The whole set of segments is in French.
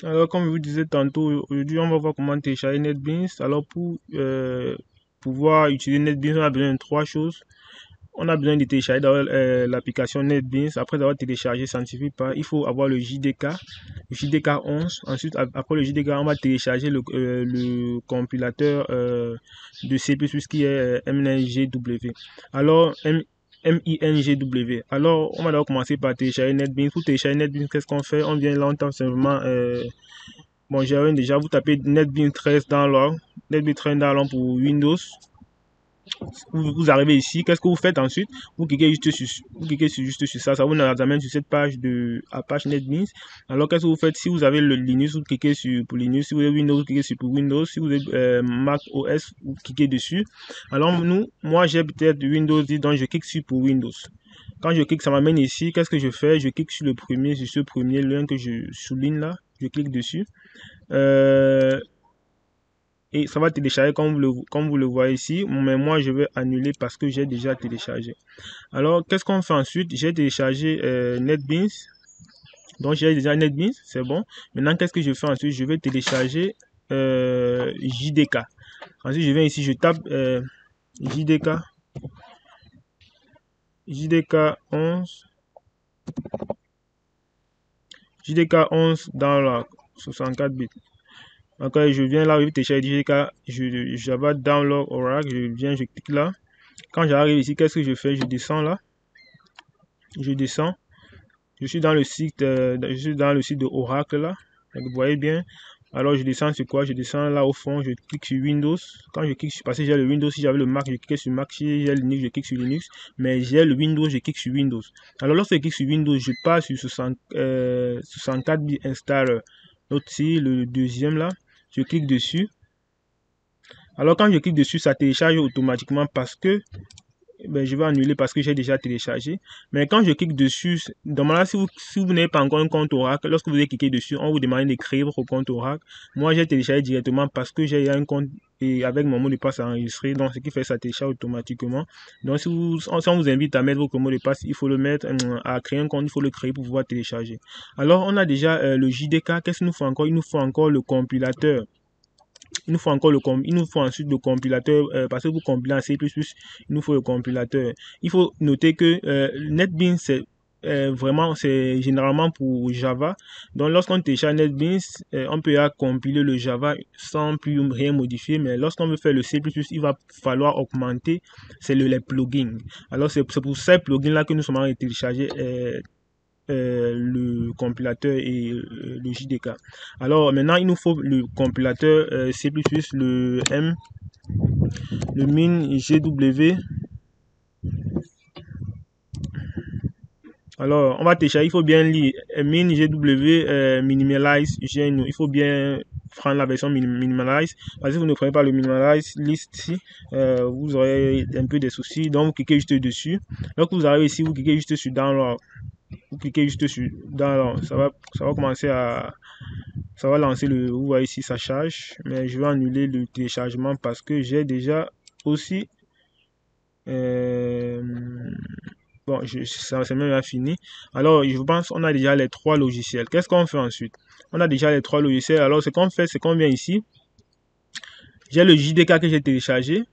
Alors, comme je vous disais tantôt, aujourd'hui, on va voir comment télécharger NetBeans. Alors, pour pouvoir utiliser NetBeans, on a besoin de trois choses. On a besoin de télécharger l'application NetBeans. Après avoir téléchargé, ça ne suffit pas. Il faut avoir le JDK 11. Ensuite, après le JDK, on va télécharger le compilateur de C++ qui est MINGW. Alors, MINGW. Alors, on va d'abord commencer par télécharger NetBeans. Pour télécharger NetBeans, qu'est-ce qu'on fait? On vient là, on tape simplement. Bon, j'ai déjà, vous tapez NetBeans 13 download, NetBeans 13 download pour Windows. Vous arrivez ici, qu'est-ce que vous faites ensuite? Vous cliquez juste sur ça, ça vous amène sur cette page de Apache NetBeans. Alors qu'est-ce que vous faites? Si vous avez le Linux, vous cliquez pour Linux. Si vous avez Windows, vous cliquez sur pour Windows. Si vous avez Mac OS, vous cliquez dessus. Alors moi j'ai peut-être Windows 10, donc je clique sur pour Windows. Quand je clique, ça m'amène ici. Qu'est-ce que je fais? Je clique sur ce premier lien que je souligne là. Je clique dessus. Et ça va télécharger comme vous le voyez ici, mais moi je vais annuler parce que j'ai déjà téléchargé. Alors qu'est-ce qu'on fait ensuite? J'ai téléchargé NetBeans, donc j'ai déjà NetBeans, c'est bon. Maintenant qu'est-ce que je fais ensuite? Je vais télécharger JDK. Ensuite je viens ici, je tape JDK 11 dans la 64 bits. Donc je viens là, je vais télécharger JDK, Java Download Oracle, je clique là. Quand j'arrive ici, qu'est-ce que je fais? Je descends là. Je descends. Je suis dans le site de Oracle là. Donc, vous voyez bien. Alors je descends sur quoi? Je descends là au fond, je clique sur Windows. Quand je clique sur, parce que j'ai le Windows, si j'avais le Mac, je clique sur Mac. Si j'ai le Linux, je clique sur Linux. Mais j'ai le Windows, je clique sur Windows. Alors lorsque je clique sur Windows, je passe sur 64 bits installer. L'autre ici, le deuxième là. Je clique dessus. Alors quand je clique dessus, ça télécharge automatiquement parce que je vais annuler parce que j'ai déjà téléchargé. Mais quand je clique dessus, normalement si vous n'avez pas encore un compte Oracle, lorsque vous avez cliqué dessus, on vous demande de créer votre compte Oracle. Moi j'ai téléchargé directement parce que j'ai un compte et avec mon mot de passe enregistré, donc ce qui fait ça télécharge automatiquement. Donc si on vous invite à mettre votre mot de passe, il faut le mettre, à créer un compte, il faut le créer pour pouvoir télécharger. Alors on a déjà le JDK. Qu'est-ce qu'il nous faut encore? Il nous faut encore le compilateur. Il nous faut ensuite le compilateur, parce que pour compiler en C++, il nous faut le compilateur. Il faut noter que NetBeans, c'est généralement pour Java. Donc lorsqu'on télécharge NetBeans, on peut compiler le Java sans plus rien modifier, mais lorsqu'on veut faire le C++, il va falloir augmenter, les plugins. Alors c'est pour ces plugins là que nous sommes en train de télécharger le compilateur et le JDK. Alors maintenant il nous faut le compilateur C++, le MINGW. Alors on va télécharger, il faut bien lire MINGW minimalize. Il faut bien prendre la version minimalize, parce que vous ne prenez pas le minimalize list ici, vous aurez un peu des soucis. Donc vous cliquez juste dessus. Donc vous arrivez ici, vous cliquez juste sur download. Vous cliquez juste sur download, ça va commencer à, ça va lancer vous voyez ici ça charge, mais je vais annuler le téléchargement parce que j'ai déjà aussi bon, ça c'est même fini. Alors je pense on a déjà les trois logiciels. Qu'est-ce qu'on fait ensuite? On a déjà les trois logiciels. Alors ce qu'on fait, c'est qu'on vient ici, j'ai le JDK que j'ai téléchargé,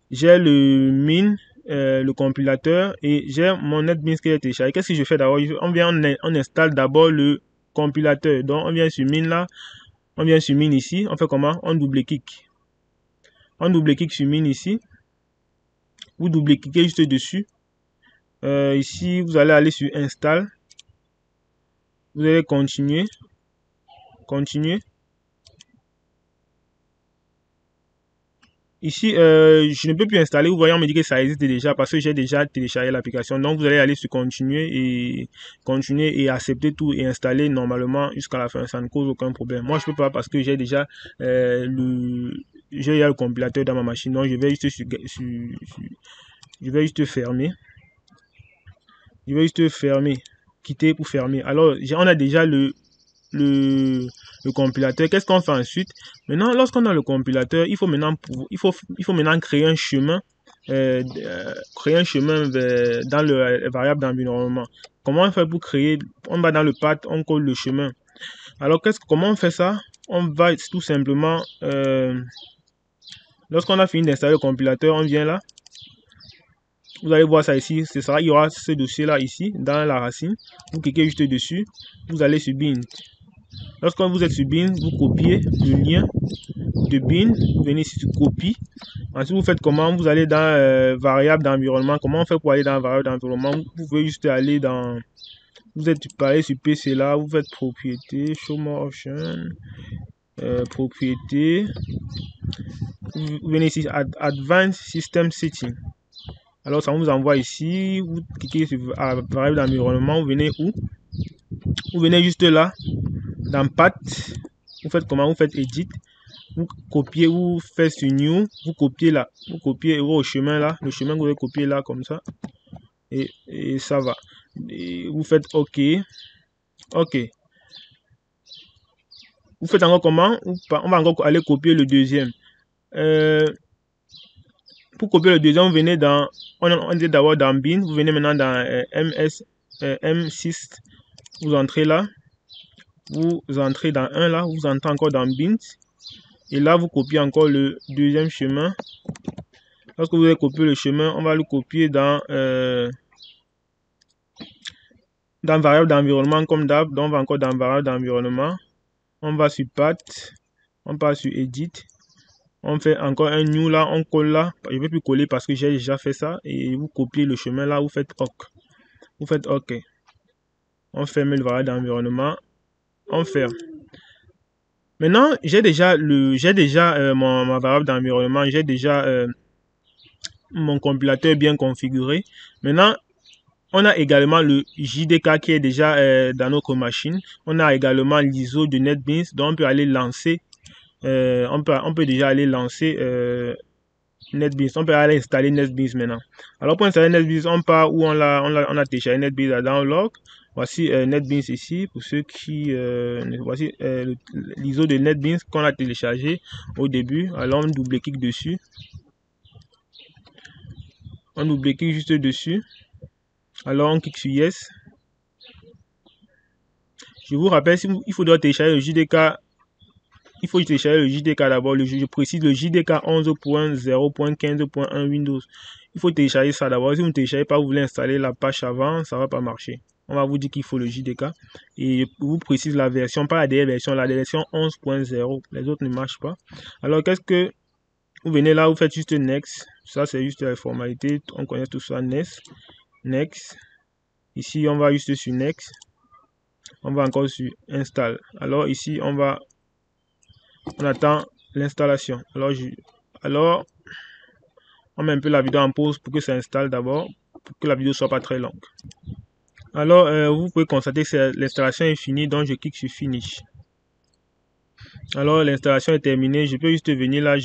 j'ai le min, le compilateur, et j'ai mon NetBeans qui est téléchargé. Qu'est-ce que je fais d'abord? On installe d'abord le compilateur. Donc on vient sur min là, on vient sur min ici, on fait comment? On double-clique. On double-clique sur min ici. Vous double-cliquez juste dessus. Ici, vous allez aller sur install. Vous allez continuer. Ici, je ne peux plus installer. Vous voyez, on me dit que ça existe déjà parce que j'ai déjà téléchargé l'application. Donc, vous allez aller sur continuer et accepter tout et installer normalement jusqu'à la fin. Ça ne cause aucun problème. Moi, je peux pas parce que j'ai déjà le compilateur dans ma machine. Donc, je vais juste je vais juste fermer. Je vais juste fermer, quitter pour fermer. Alors, on a déjà le compilateur. Qu'est-ce qu'on fait ensuite? Maintenant, lorsqu'on a le compilateur, il faut maintenant créer un chemin créer un chemin dans le variable d'environnement. Comment on fait pour créer? On va dans le path, on colle le chemin. Alors, comment on fait ça? On va tout simplement, lorsqu'on a fini d'installer le compilateur, on vient là. Vous allez voir ça ici. Il y aura ce dossier-là ici, dans la racine. Vous cliquez juste dessus. Vous allez sur bin. Lorsque vous êtes sur bin, vous copiez le lien de bin. Vous venez ici sur copie. Ensuite, vous faites comment? Vous allez dans variable d'environnement. Comment on fait pour aller dans variable d'environnement? Vous pouvez juste aller dans... Vous êtes parlé sur PC là. Vous faites propriété, show more option, propriété. Vous venez ici, advanced system setting. Alors, ça vous envoie ici. Vous cliquez sur variable d'environnement. Vous venez où? Vous venez juste là, dans Path. Vous faites comment? Vous faites Edit. Vous copiez, vous faites sur New. Vous copiez là. Vous copiez au chemin là. Le chemin que vous avez copié là, comme ça. Et ça va. Et vous faites OK. OK. Vous faites encore comment? On va encore aller copier le deuxième. Pour copier le deuxième, vous venez dans... On est d'abord dans bin. Vous venez maintenant dans M6. Vous entrez là. Vous entrez dans 1 là. Vous entrez encore dans bin. Et là, vous copiez encore le deuxième chemin. Lorsque vous avez copié le chemin, on va le copier dans variable d'environnement comme d'hab. Donc, on va encore dans variable d'environnement. On va sur Path. On passe sur Edit. On fait encore un new là. On colle là. Je ne vais plus coller parce que j'ai déjà fait ça. Et vous copiez le chemin là. Vous faites OK. Vous faites OK. On ferme le variable d'environnement. On ferme. Maintenant, j'ai déjà ma variable d'environnement. J'ai déjà mon compilateur bien configuré. Maintenant, on a également le JDK qui est déjà dans notre machine. On a également l'ISO de NetBeans. Donc, on peut aller lancer. On peut déjà aller lancer NetBeans. On peut aller installer NetBeans maintenant. Alors, pour installer NetBeans, on part où on a téléchargé NetBeans à download. Voici NetBeans ici, pour ceux qui... voici l'ISO de NetBeans qu'on a téléchargé au début. Alors, on double-clique dessus. On double-clique juste dessus. Alors, on clique sur Yes. Je vous rappelle, il faudra télécharger le JDK. Il faut télécharger le JDK d'abord. Je précise le JDK 11.0.15.1 Windows. Il faut télécharger ça d'abord. Si vous ne téléchargez pas, vous voulez installer la page avant, ça ne va pas marcher. On va vous dire qu'il faut le JDK. Et je vous précise la version, pas la dernière version, la version 11.0. Les autres ne marchent pas. Alors, qu'est-ce que... Vous venez là, vous faites juste Next. Ça, c'est juste la formalité. On connaît tout ça. Next. Next. Ici, on va juste sur Next. On va encore sur Install. Alors, ici, on attend l'installation. Alors, on met un peu la vidéo en pause pour que ça installe d'abord, pour que la vidéo soit pas très longue. Alors, vous pouvez constater que l'installation est finie, donc je clique sur Finish. Alors, l'installation est terminée. Je peux juste venir là.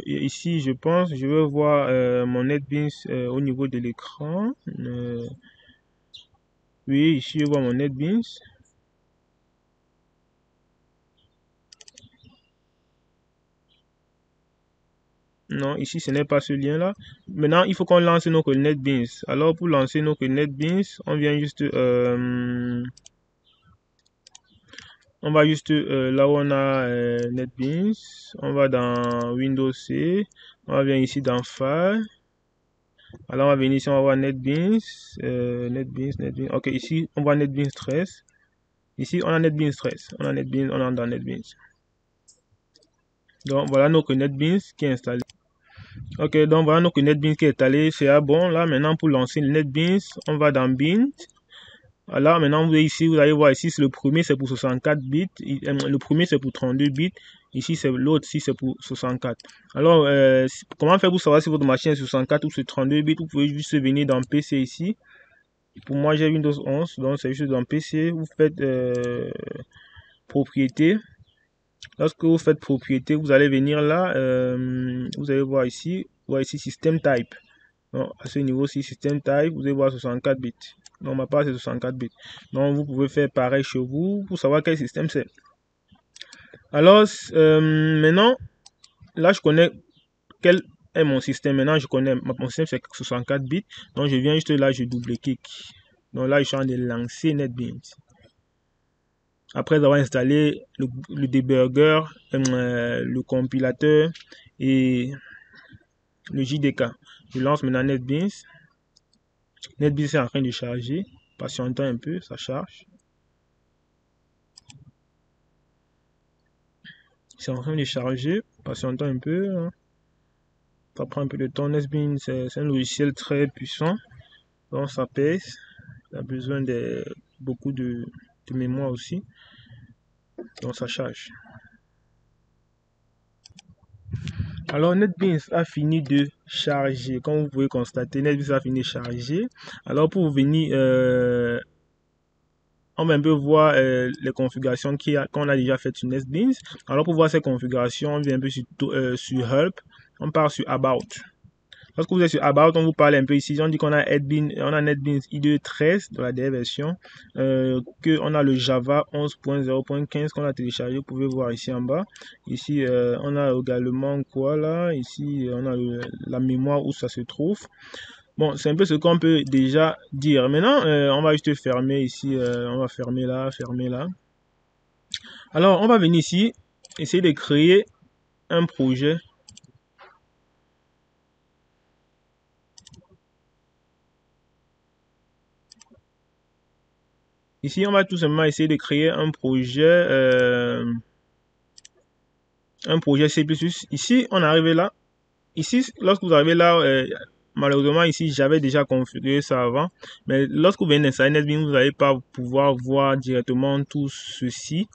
Ici, je pense, je vais voir mon NetBeans au niveau de l'écran. Oui, ici, je vois mon NetBeans. Non, ici, ce n'est pas ce lien-là. Maintenant, il faut qu'on lance notre NetBeans. Alors, pour lancer notre NetBeans, on vient juste... on va juste là où on a NetBeans. On va dans Windows C. On va venir ici dans File. Alors, on va venir ici, on va voir NetBeans. NetBeans. Ok, ici, on voit NetBeans 13. Ici, on a NetBeans 13. On a NetBeans, on est dans NetBeans. Donc, voilà notre NetBeans qui est installé. Ok, donc voilà notre NetBeans qui est installé. C'est bon. Là, maintenant, pour lancer le NetBeans, on va dans Bin. Alors, maintenant, vous allez voir ici, le premier, c'est pour 64 bits. Le premier, c'est pour 32 bits. Ici, c'est l'autre, ici, c'est pour 64. Alors, comment faire pour savoir si votre machine est 64 ou c'est 32 bits? Vous pouvez juste venir dans PC ici. Pour moi, j'ai Windows 11, donc c'est juste dans PC. Vous faites propriété. Lorsque vous faites propriété, vous allez venir là. Vous allez voir ici System Type. Donc, à ce niveau-ci, System Type, vous allez voir 64 bits. Donc, ma part, c'est 64 bits. Donc, vous pouvez faire pareil chez vous pour savoir quel système c'est. Alors, maintenant, là, je connais quel est mon système. Maintenant, je connais mon système, c'est 64 bits. Donc, je viens juste là, je double-clique. Donc là, je suis en train de lancer NetBeans. Après avoir installé le debugger, le compilateur et le JDK. Je lance maintenant NetBeans. NetBeans est en train de charger. Patientons un peu, ça charge. C'est en train de charger. Patientons un peu. Hein. Ça prend un peu de temps. NetBeans, c'est un logiciel très puissant. Donc ça pèse. Il a besoin de beaucoup de mémoire aussi. Donc ça charge. Alors NetBeans a fini de charger. Comme vous pouvez constater, NetBeans a fini de charger. Alors pour venir, on va un peu voir les configurations qu'on a déjà faites sur NetBeans. Alors pour voir ces configurations, on vient un peu sur Help. On part sur About. Lorsque vous êtes sur About, on vous parle un peu ici. On dit qu'on a NetBeans IDE 13 de la dernière version, qu'on a le Java 11.0.15 qu'on a téléchargé. Vous pouvez voir ici en bas. Ici, on a également quoi là? Ici, on a la mémoire où ça se trouve. Bon, c'est un peu ce qu'on peut déjà dire. Maintenant, on va juste fermer ici. On va fermer là, fermer là. Alors, on va venir ici, essayer de créer un projet. Ici, on va tout simplement essayer de créer un projet C++. Ici, on est arrivé là. Ici, lorsque vous arrivez là, malheureusement, ici, j'avais déjà configuré ça avant. Mais lorsque vous venez d'installer NetBeans, vous n'allez pas pouvoir voir directement tout ceci.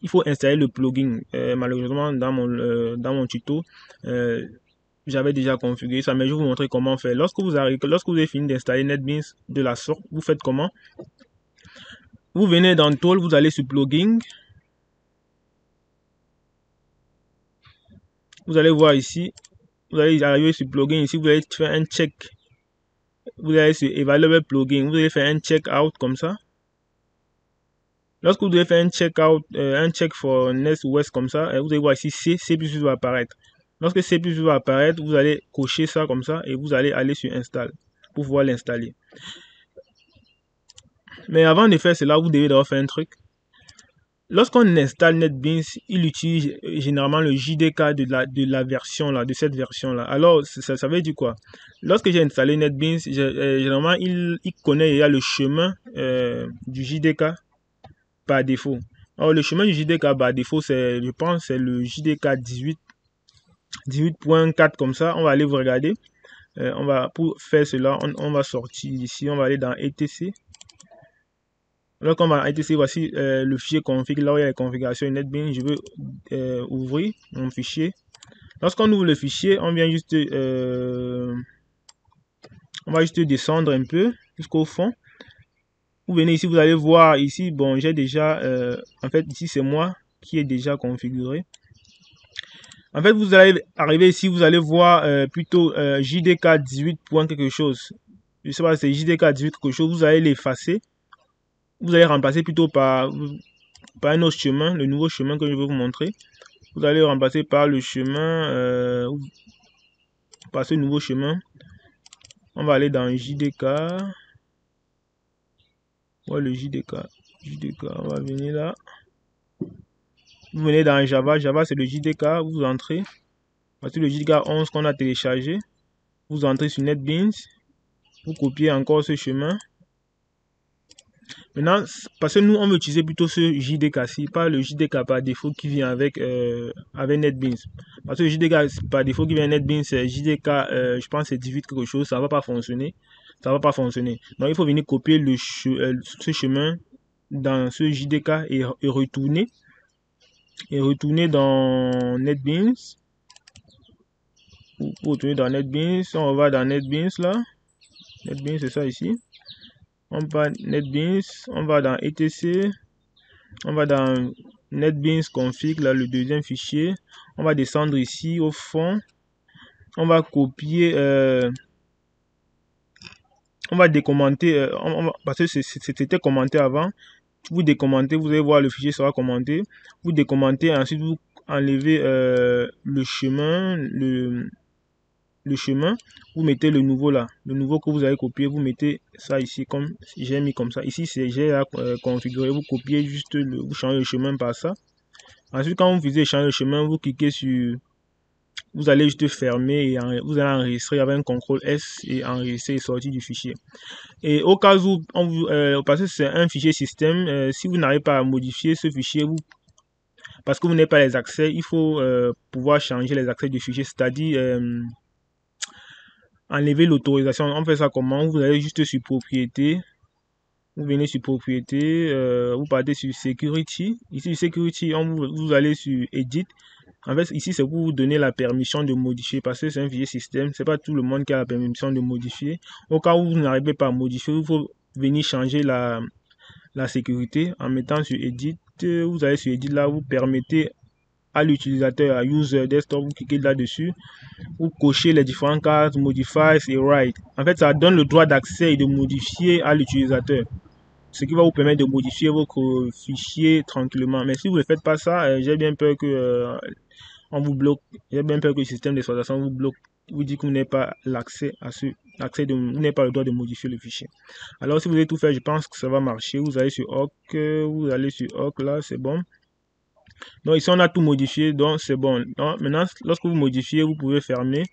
Il faut installer le plugin. Malheureusement, dans mon tuto, j'avais déjà configuré ça, mais je vais vous montrer comment faire. Lorsque vous avez fini d'installer NetBeans de la sorte, vous faites comment? Vous venez dans Tool, vous allez sur Plugin. Vous allez voir ici, vous allez arriver sur Plugin. Ici, vous allez faire un check. Vous allez sur Available Plugin. Vous allez faire un check out comme ça. Lorsque vous devez faire un check out, un check for NetWest comme ça, vous allez voir ici C++ va apparaître. Lorsque C++ va apparaître, vous allez cocher ça comme ça et vous allez aller sur Install pour pouvoir l'installer. Mais avant de faire cela, vous devez d'abord faire un truc. Lorsqu'on installe NetBeans, il utilise généralement le JDK de la version là, de cette version là. Alors ça veut dire quoi? Lorsque j'ai installé NetBeans, généralement il connaît déjà le chemin du JDK par défaut. Alors le chemin du JDK par défaut, c'est, je pense, c'est le JDK 18.4 comme ça. On va aller vous regarder. Pour faire cela, on va sortir ici, on va aller dans etc. Alors qu'on va etc, voici le fichier config, là où il y a les configurations NetBeans. Je veux ouvrir mon fichier. Lorsqu'on ouvre le fichier, on vient juste on va juste descendre un peu jusqu'au fond. Vous venez ici, vous allez voir ici, bon, j'ai déjà en fait ici c'est moi qui est déjà configuré. En fait, vous allez arriver ici, vous allez voir plutôt JDK 18. quelque chose. Je sais pas, c'est JDK 18 quelque chose. Vous allez l'effacer. Vous allez remplacer plutôt par un autre chemin, le nouveau chemin que je vais vous montrer. Vous allez remplacer par le chemin, par ce nouveau chemin. On va aller dans JDK. Ouais, le JDK. On va venir là. Vous venez dans Java. Java, c'est le JDK. Vous entrez. Voici le JDK 11 qu'on a téléchargé. Vous entrez sur NetBeans. Vous copiez encore ce chemin. Maintenant, parce que nous, on veut utiliser plutôt ce JDK-ci, pas le JDK par défaut qui vient avec NetBeans. Parce que le JDK par défaut qui vient avec NetBeans, c'est JDK, je pense c'est 18 quelque chose, ça ne va pas fonctionner. Ça va pas fonctionner. Donc, il faut venir copier ce chemin dans ce JDK et retourner. Et retourner dans NetBeans. Pour retourner dans NetBeans, on va dans NetBeans là. NetBeans, c'est ça ici. On va NetBeans, on va dans etc, on va dans NetBeans config, là le deuxième fichier. On va descendre ici au fond. On va copier, on va décommenter, parce que c'était commenté avant. Vous décommentez, vous allez voir le fichier sera commenté. Vous décommentez, ensuite vous enlevez le chemin, le chemin, vous mettez le nouveau là, le nouveau que vous avez copié, vous mettez ça ici comme j'ai mis comme ça. Ici c'est j'ai à configurer, vous copiez juste vous changez le chemin par ça. Ensuite quand vous visez changer le chemin, vous cliquez sur, vous allez juste fermer et vous allez enregistrer avec un CTRL S et enregistrer et sortir du fichier. Et au cas où, parce que c'est un fichier système, si vous n'arrivez pas à modifier ce fichier, parce que vous n'avez pas les accès, il faut pouvoir changer les accès du fichier, c'est-à-dire enlever l'autorisation. On fait ça comment? Vous allez juste sur propriété, vous venez sur propriété, vous partez sur security. Ici security, vous allez sur edit. En fait, ici, c'est pour vous donner la permission de modifier parce que c'est un fichier système. C'est pas tout le monde qui a la permission de modifier. Au cas où vous n'arrivez pas à modifier, il faut venir changer la sécurité en mettant sur Edit. Vous allez sur Edit là, vous permettez à l'utilisateur, à User Desktop, vous cliquez là-dessus, vous cochez les différentes cases, Modifies et Write. En fait, ça donne le droit d'accès et de modifier à l'utilisateur, ce qui va vous permettre de modifier votre fichier tranquillement. Mais si vous ne faites pas ça, j'ai bien peur que on vous bloque. J'ai bien peur que le système d'exploitation vous bloque, vous dit que vous n'avez pas l'accès à vous n'avez pas le droit de modifier le fichier. Alors si vous avez tout fait, je pense que ça va marcher. Vous allez sur OK, vous allez sur OK là, c'est bon. Donc ici on a tout modifié, donc c'est bon. Donc, maintenant, lorsque vous modifiez, vous pouvez fermer.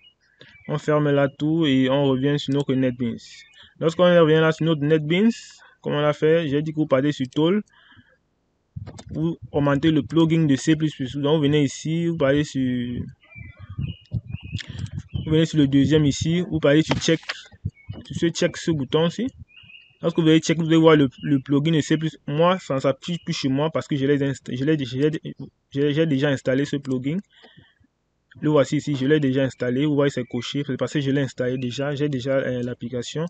On ferme là tout et on revient sur notre NetBeans. Lorsqu'on revient là sur notre NetBeans, comme on l'a fait, j'ai dit que vous partez sur Tool. Vous augmentez le plugin de C++. Donc vous venez ici, vous partez sur le deuxième ici, vous partez sur check, ce bouton-ci. Lorsque vous allez check, vous allez voir le plugin de C++. Moi, ça ne s'affiche plus chez moi parce que j'ai déjà installé ce plugin. Le voici ici, je l'ai déjà installé. Vous voyez, c'est coché. C'est parce que je l'ai installé déjà. J'ai déjà l'application.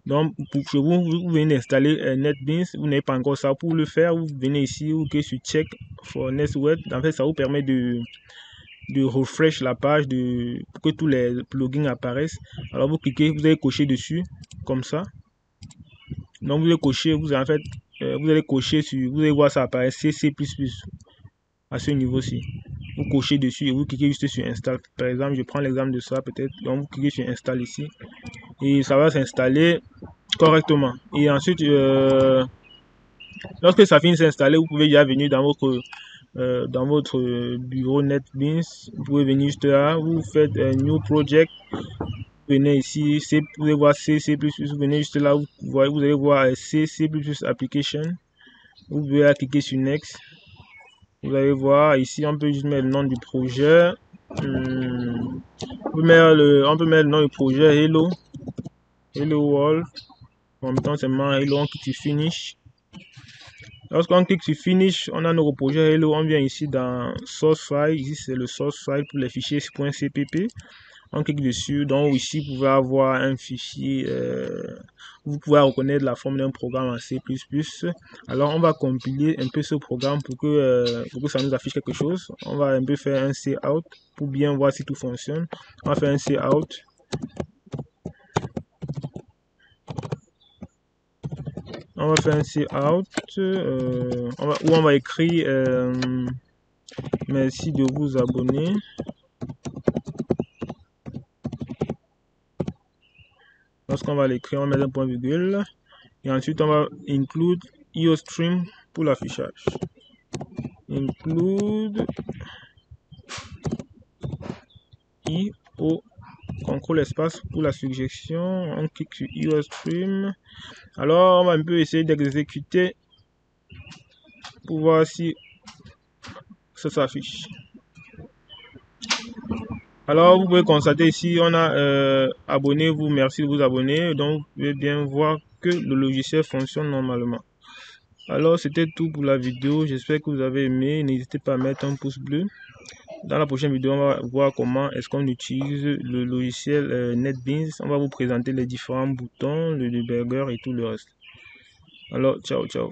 Donc, chez vous, vous venez d'installer NetBeans. Vous n'avez pas encore ça. Pour le faire, vous venez ici, vous cliquez sur Check for NetWeb. En fait, ça vous permet de refresh la page pour que tous les plugins apparaissent. Alors, vous cliquez, vous allez cocher dessus, comme ça. Donc, vous allez cocher, vous allez cocher sur, vous allez voir ça apparaître C++ à ce niveau-ci. Vous cochez dessus et vous cliquez juste sur Install. Par exemple, je prends l'exemple de ça peut-être. Donc, vous cliquez sur Install ici. Et ça va s'installer correctement. Et ensuite, lorsque ça finit de s'installer, vous pouvez déjà venir dans votre bureau NetBeans. Vous pouvez venir juste là. Vous faites un New Project. Vous venez ici. Vous allez voir C++. Vous venez juste là. Vous allez voir C++ Application. Vous pouvez cliquer sur Next. Vous allez voir ici, on peut juste mettre le nom du projet. On peut mettre le nom du projet Hello World. En mettant seulement Hello, on clique sur Finish. Lorsqu'on clique sur Finish, on a notre projet Hello. On vient ici dans Source File. Ici, c'est le Source File pour les fichiers .cpp. On clique dessus. Donc ici, vous pouvez avoir un fichier. Vous pouvez reconnaître la forme d'un programme en C++. Alors, on va compiler un peu ce programme pour que ça nous affiche quelque chose. On va un peu faire un cout pour bien voir si tout fonctionne. On va faire un cout. On va faire un cout où on va écrire merci de vous abonner. Lorsqu'on va l'écrire, on va mettre un point virgule. Et ensuite, on va include IOStream pour l'affichage. Include IO, contrôle espace pour la suggestion. On clique sur IOStream. Alors, on va un peu essayer d'exécuter pour voir si ça s'affiche. Alors, vous pouvez constater ici, on a abonnez-vous, merci de vous abonner. Donc, vous pouvez bien voir que le logiciel fonctionne normalement. Alors, c'était tout pour la vidéo. J'espère que vous avez aimé. N'hésitez pas à mettre un pouce bleu. Dans la prochaine vidéo, on va voir comment est-ce qu'on utilise le logiciel NetBeans. On va vous présenter les différents boutons, le debugger et tout le reste. Alors, ciao, ciao.